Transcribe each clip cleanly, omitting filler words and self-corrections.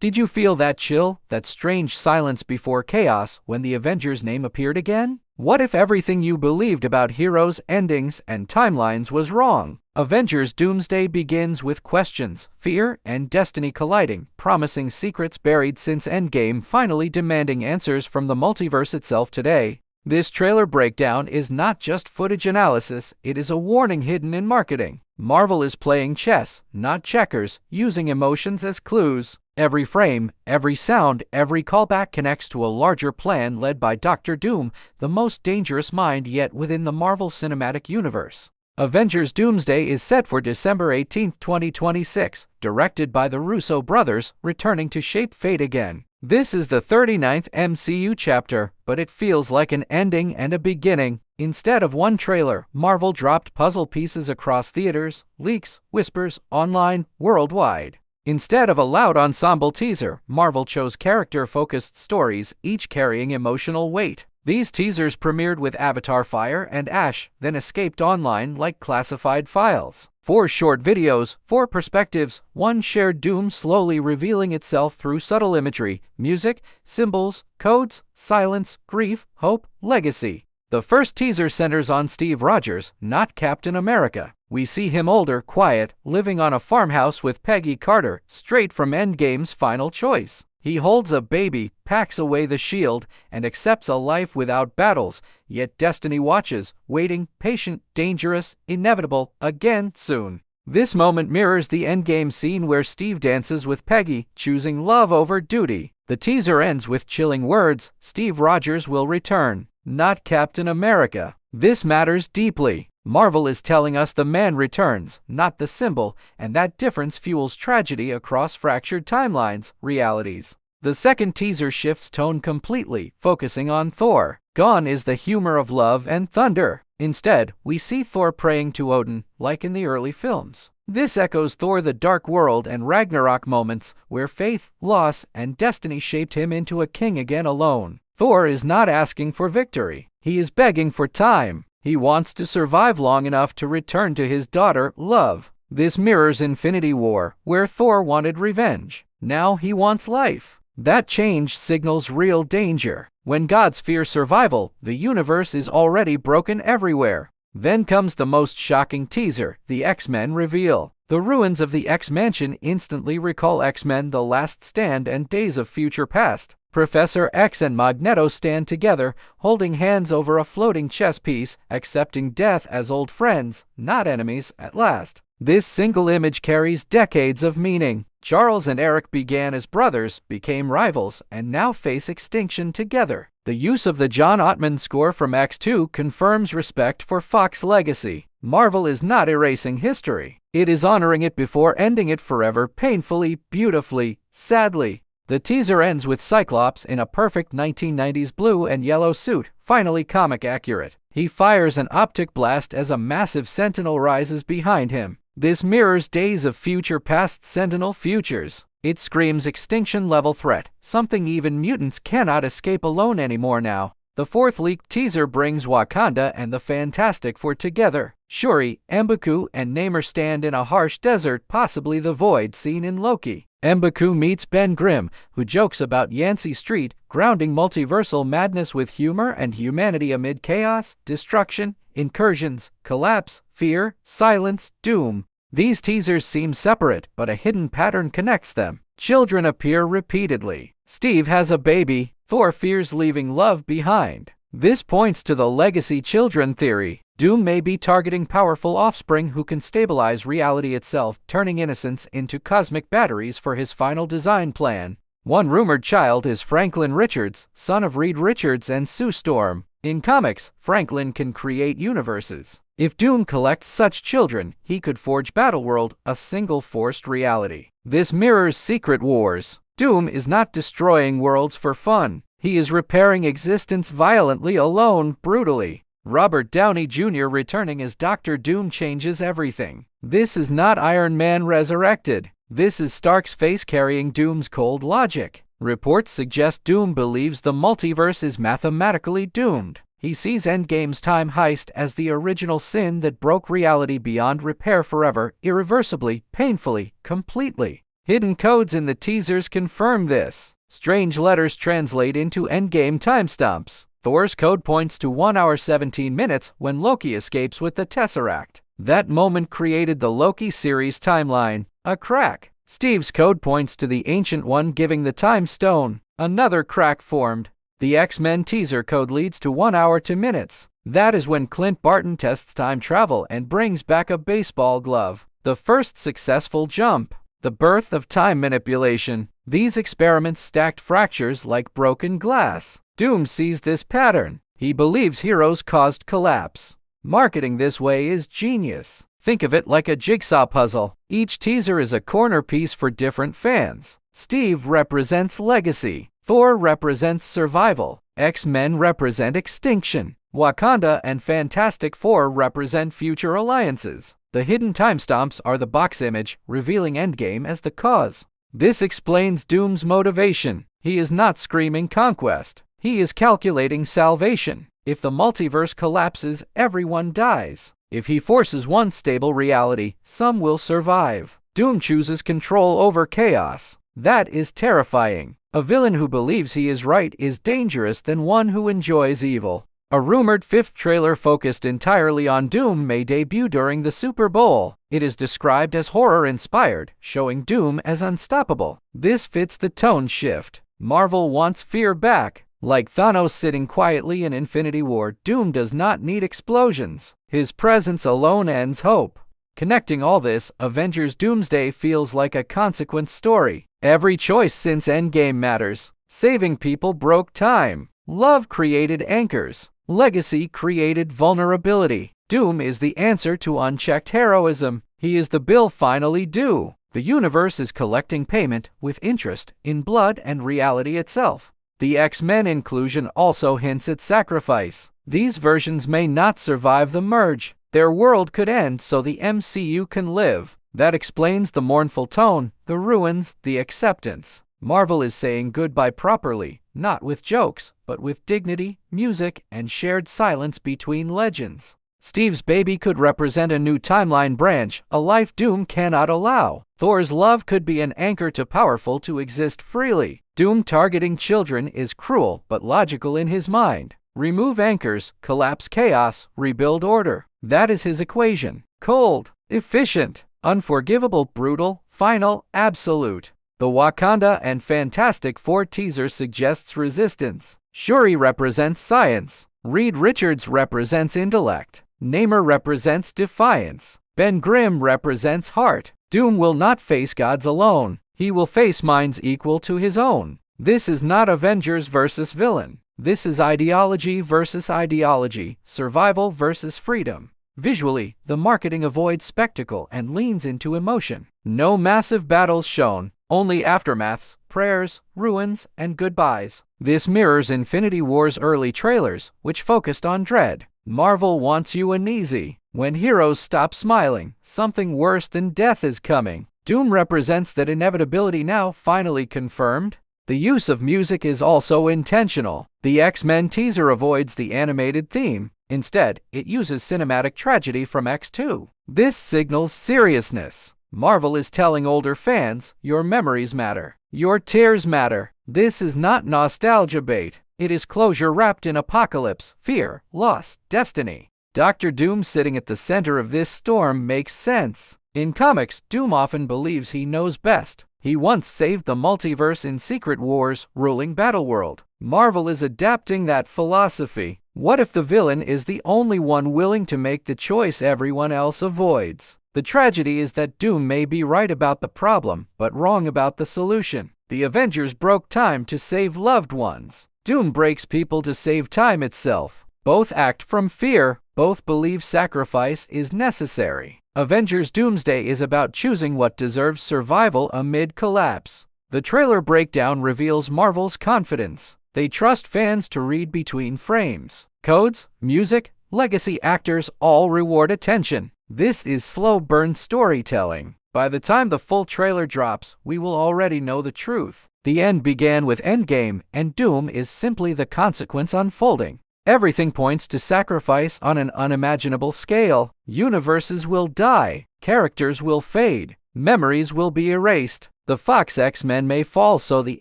Did you feel that chill, that strange silence before chaos when the Avengers' name appeared again? What if everything you believed about heroes, endings, and timelines was wrong? Avengers Doomsday begins with questions, fear, and destiny colliding, promising secrets buried since Endgame, finally demanding answers from the multiverse itself today. This trailer breakdown is not just footage analysis, it is a warning hidden in marketing. Marvel is playing chess, not checkers, using emotions as clues. Every frame, every sound, every callback connects to a larger plan led by Doctor Doom, the most dangerous mind yet within the Marvel Cinematic Universe. Avengers Doomsday is set for December 18, 2026, directed by the Russo brothers, returning to shape fate again. This is the 39th MCU chapter, but it feels like an ending and a beginning. Instead of one trailer, Marvel dropped puzzle pieces across theaters, leaks, whispers, online, worldwide. Instead of a loud ensemble teaser, Marvel chose character-focused stories, each carrying emotional weight. These teasers premiered with Avatar Fire and Ash, then escaped online like classified files. 4 short videos, 4 perspectives, 1 shared doom slowly revealing itself through subtle imagery, music, symbols, codes, silence, grief, hope, legacy. The first teaser centers on Steve Rogers, not Captain America. We see him older, quiet, living on a farmhouse with Peggy Carter, straight from Endgame's final choice. He holds a baby, packs away the shield, and accepts a life without battles, yet destiny watches, waiting, patient, dangerous, inevitable, again soon. This moment mirrors the Endgame scene where Steve dances with Peggy, choosing love over duty. The teaser ends with chilling words, "Steve Rogers will return, not Captain America." This matters deeply. Marvel is telling us the man returns, not the symbol, and that difference fuels tragedy across fractured timelines, realities. The second teaser shifts tone completely, focusing on Thor. Gone is the humor of love and thunder. Instead, we see Thor praying to Odin, like in the early films. This echoes Thor the Dark World and Ragnarok moments, where faith, loss, and destiny shaped him into a king again alone. Thor is not asking for victory. He is begging for time. He wants to survive long enough to return to his daughter, Love. This mirrors Infinity War, where Thor wanted revenge. Now he wants life. That change signals real danger. When gods fear survival, the universe is already broken everywhere. Then comes the most shocking teaser, the X-Men reveal. The ruins of the X-Mansion instantly recall X-Men: The Last Stand and Days of Future Past. Professor X and Magneto stand together, holding hands over a floating chess piece, accepting death as old friends, not enemies, at last. This single image carries decades of meaning. Charles and Eric began as brothers, became rivals, and now face extinction together. The use of the John Ottman score from X2 confirms respect for Fox's legacy. Marvel is not erasing history. It is honoring it before ending it forever, painfully, beautifully, sadly. The teaser ends with Cyclops in a perfect 1990s blue and yellow suit, finally comic accurate. He fires an optic blast as a massive Sentinel rises behind him. This mirrors Days of Future Past Sentinel futures. It screams extinction-level threat, something even mutants cannot escape alone anymore now. The fourth leaked teaser brings Wakanda and the Fantastic Four together. Shuri, M'Baku, and Namor stand in a harsh desert, possibly the void seen in Loki. M'Baku meets Ben Grimm, who jokes about Yancey Street, grounding multiversal madness with humor and humanity amid chaos, destruction, incursions, collapse, fear, silence, doom. These teasers seem separate, but a hidden pattern connects them. Children appear repeatedly. Steve has a baby. Thor fears leaving love behind. This points to the legacy children theory. Doom may be targeting powerful offspring who can stabilize reality itself, turning innocence into cosmic batteries for his final design plan. One rumored child is Franklin Richards, son of Reed Richards and Sue Storm. In comics, Franklin can create universes. If Doom collects such children, he could forge Battleworld, a single forced reality. This mirrors Secret Wars. Doom is not destroying worlds for fun. He is repairing existence violently, alone, brutally. Robert Downey Jr. returning as Dr. Doom changes everything. This is not Iron Man resurrected. This is Stark's face carrying Doom's cold logic. Reports suggest Doom believes the multiverse is mathematically doomed. He sees Endgame's time heist as the original sin that broke reality beyond repair forever, irreversibly, painfully, completely. Hidden codes in the teasers confirm this. Strange letters translate into Endgame timestamps. Thor's code points to 1 hour 17 minutes when Loki escapes with the Tesseract. That moment created the Loki series timeline. A crack. Steve's code points to the Ancient One giving the Time Stone. Another crack formed. The X-Men teaser code leads to 1 hour 2 minutes. That is when Clint Barton tests time travel and brings back a baseball glove. The first successful jump. The birth of time manipulation. These experiments stacked fractures like broken glass. Doom sees this pattern. He believes heroes caused collapse. Marketing this way is genius. Think of it like a jigsaw puzzle. Each teaser is a corner piece for different fans. Steve represents legacy. Thor represents survival. X-Men represent extinction. Wakanda and Fantastic Four represent future alliances. The hidden timestamps are the box image, revealing Endgame as the cause. This explains Doom's motivation. He is not screaming conquest. He is calculating salvation. If the multiverse collapses, everyone dies. If he forces one stable reality, some will survive. Doom chooses control over chaos. That is terrifying. A villain who believes he is right is dangerous than one who enjoys evil. A rumored fifth trailer focused entirely on Doom may debut during the Super Bowl. It is described as horror-inspired, showing Doom as unstoppable. This fits the tone shift. Marvel wants fear back. Like Thanos sitting quietly in Infinity War, Doom does not need explosions. His presence alone ends hope. Connecting all this, Avengers Doomsday feels like a consequence story. Every choice since Endgame matters. Saving people broke time. Love created anchors. Legacy created vulnerability. Doom is the answer to unchecked heroism. He is the bill finally due. The universe is collecting payment with interest in blood and reality itself. The X-Men inclusion also hints at sacrifice. These versions may not survive the merge. Their world could end so the MCU can live. That explains the mournful tone, the ruins, the acceptance. Marvel is saying goodbye properly, not with jokes, but with dignity, music, and shared silence between legends. Steve's baby could represent a new timeline branch, a life Doom cannot allow. Thor's love could be an anchor too powerful to exist freely. Doom targeting children is cruel but logical in his mind. Remove anchors, collapse chaos, rebuild order. That is his equation. Cold, efficient, unforgivable, brutal, final, absolute. The Wakanda and Fantastic Four teaser suggests resistance. Shuri represents science. Reed Richards represents intellect. Namor represents defiance. Ben Grimm represents heart. Doom will not face gods alone. He will face minds equal to his own. This is not Avengers versus villain. This is ideology versus ideology, survival versus freedom. Visually, the marketing avoids spectacle and leans into emotion. No massive battles shown, only aftermaths, prayers, ruins, and goodbyes. This mirrors Infinity War's early trailers, which focused on dread. Marvel wants you uneasy. When heroes stop smiling, something worse than death is coming. Doom represents that inevitability now finally confirmed. The use of music is also intentional. The X-Men teaser avoids the animated theme. Instead, it uses cinematic tragedy from X2. This signals seriousness. Marvel is telling older fans, your memories matter. Your tears matter. This is not nostalgia bait. It is closure wrapped in apocalypse, fear, loss, destiny. Dr. Doom sitting at the center of this storm makes sense. In comics, Doom often believes he knows best. He once saved the multiverse in Secret Wars, ruling Battleworld. Marvel is adapting that philosophy. What if the villain is the only one willing to make the choice everyone else avoids? The tragedy is that Doom may be right about the problem, but wrong about the solution. The Avengers broke time to save loved ones. Doom breaks people to save time itself. Both act from fear, both believe sacrifice is necessary. Avengers Doomsday is about choosing what deserves survival amid collapse. The trailer breakdown reveals Marvel's confidence. They trust fans to read between frames. Codes, music, legacy actors all reward attention. This is slow burn storytelling. By the time the full trailer drops, we will already know the truth. The end began with Endgame, and Doom is simply the consequence unfolding. Everything points to sacrifice on an unimaginable scale. Universes will die, characters will fade, memories will be erased. The Fox X-Men may fall so the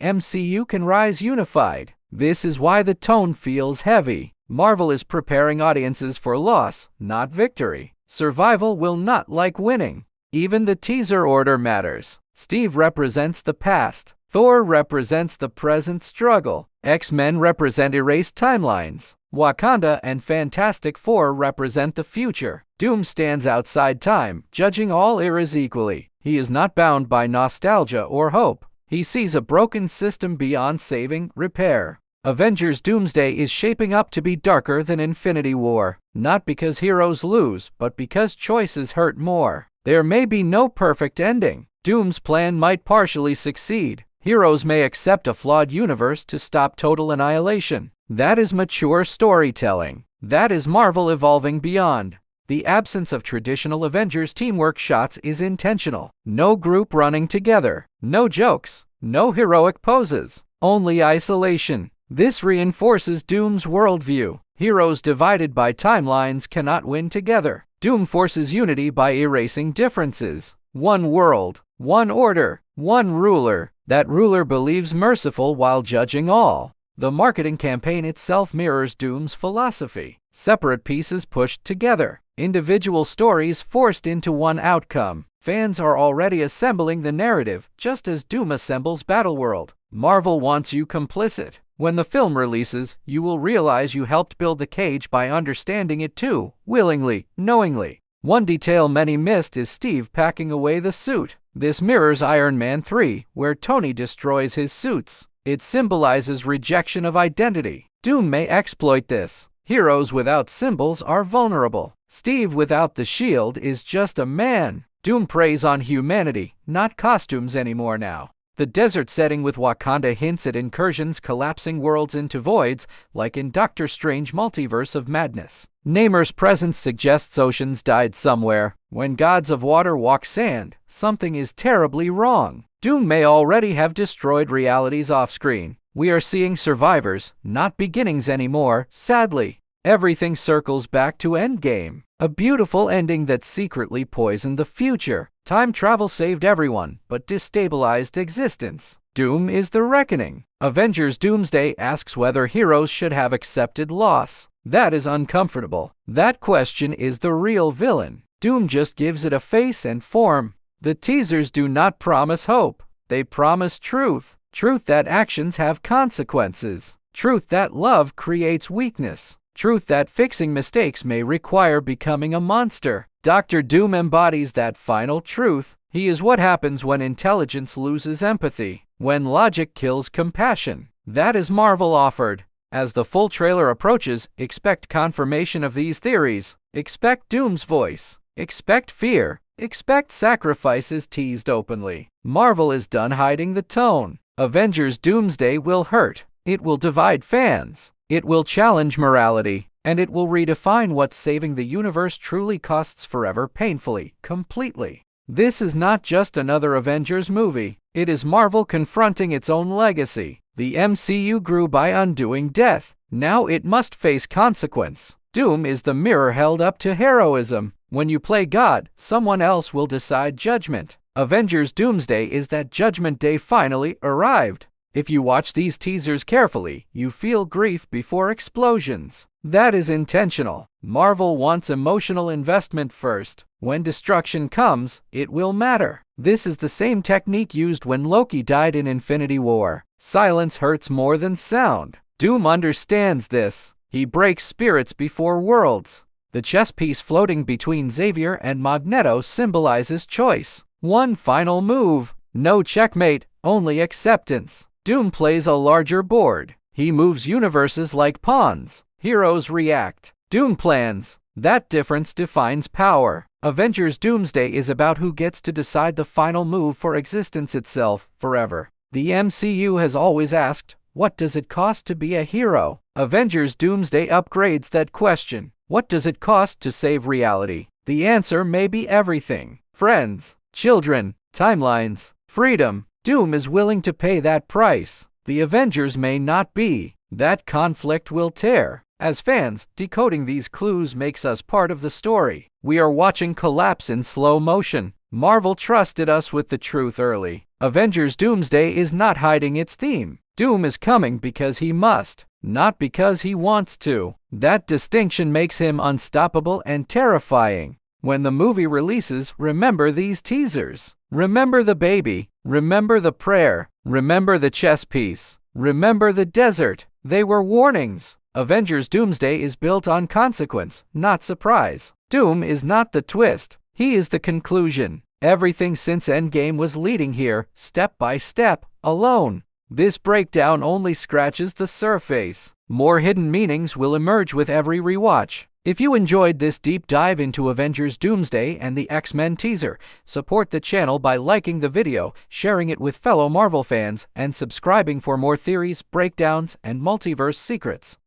MCU can rise unified. This is why the tone feels heavy. Marvel is preparing audiences for loss, not victory. Survival will not like winning. Even the teaser order matters. Steve represents the past. Thor represents the present struggle. X-Men represent erased timelines. Wakanda and Fantastic Four represent the future. Doom stands outside time, judging all eras equally. He is not bound by nostalgia or hope. He sees a broken system beyond saving, repair. Avengers Doomsday is shaping up to be darker than Infinity War. Not because heroes lose, but because choices hurt more. There may be no perfect ending. Doom's plan might partially succeed. Heroes may accept a flawed universe to stop total annihilation. That is mature storytelling. That is Marvel evolving beyond. The absence of traditional Avengers teamwork shots is intentional. No group running together. No jokes. No heroic poses. Only isolation. This reinforces Doom's worldview. Heroes divided by timelines cannot win together. Doom forces unity by erasing differences. One world, one order, one ruler. That ruler believes merciful while judging all. The marketing campaign itself mirrors Doom's philosophy. Separate pieces pushed together. Individual stories forced into one outcome. Fans are already assembling the narrative, just as Doom assembles Battleworld. Marvel wants you complicit. When the film releases, you will realize you helped build the cage by understanding it too, willingly, knowingly. One detail many missed is Steve packing away the suit. This mirrors Iron Man 3, where Tony destroys his suits. It symbolizes rejection of identity. Doom may exploit this. Heroes without symbols are vulnerable. Steve without the shield is just a man. Doom preys on humanity, not costumes anymore now. The desert setting with Wakanda hints at incursions collapsing worlds into voids, like in Doctor Strange Multiverse of Madness. Namor's presence suggests oceans died somewhere. When gods of water walk sand, something is terribly wrong. Doom may already have destroyed realities off-screen. We are seeing survivors, not beginnings anymore, sadly. Everything circles back to Endgame. A beautiful ending that secretly poisoned the future. Time travel saved everyone, but destabilized existence. Doom is the reckoning. Avengers Doomsday asks whether heroes should have accepted loss. That is uncomfortable. That question is the real villain. Doom just gives it a face and form. The teasers do not promise hope. They promise truth. Truth that actions have consequences. Truth that love creates weakness. Truth that fixing mistakes may require becoming a monster. Dr. Doom embodies that final truth. He is what happens when intelligence loses empathy, when logic kills compassion. That is Marvel offered. As the full trailer approaches, expect confirmation of these theories. Expect Doom's voice. Expect fear. Expect sacrifices teased openly. Marvel is done hiding the tone. Avengers Doomsday will hurt. It will divide fans. It will challenge morality. And it will redefine what saving the universe truly costs forever, painfully, completely. This is not just another Avengers movie. It is Marvel confronting its own legacy. The MCU grew by undoing death. Now it must face consequence. Doom is the mirror held up to heroism. When you play God, someone else will decide judgment. Avengers Doomsday is that Judgment Day finally arrived. If you watch these teasers carefully, you feel grief before explosions. That is intentional. Marvel wants emotional investment first. When destruction comes, it will matter. This is the same technique used when Loki died in Infinity War. Silence hurts more than sound. Doom understands this. He breaks spirits before worlds. The chess piece floating between Xavier and Magneto symbolizes choice. One final move. No checkmate, only acceptance. Doom plays a larger board. He moves universes like pawns. Heroes react. Doom plans. That difference defines power. Avengers Doomsday is about who gets to decide the final move for existence itself, forever. The MCU has always asked, what does it cost to be a hero? Avengers Doomsday upgrades that question. What does it cost to save reality? The answer may be everything. Friends, children, timelines, freedom. Doom is willing to pay that price. The Avengers may not be. That conflict will tear. As fans, decoding these clues makes us part of the story. We are watching collapse in slow motion. Marvel trusted us with the truth early. Avengers Doomsday is not hiding its theme. Doom is coming because he must, not because he wants to. That distinction makes him unstoppable and terrifying. When the movie releases, remember these teasers. Remember the baby. Remember the prayer. Remember the chess piece. Remember the desert. They were warnings. Avengers Doomsday is built on consequence, not surprise. Doom is not the twist. He is the conclusion. Everything since Endgame was leading here, step by step, alone. This breakdown only scratches the surface. More hidden meanings will emerge with every rewatch. If you enjoyed this deep dive into Avengers Doomsday and the X-Men teaser, support the channel by liking the video, sharing it with fellow Marvel fans, and subscribing for more theories, breakdowns, and multiverse secrets.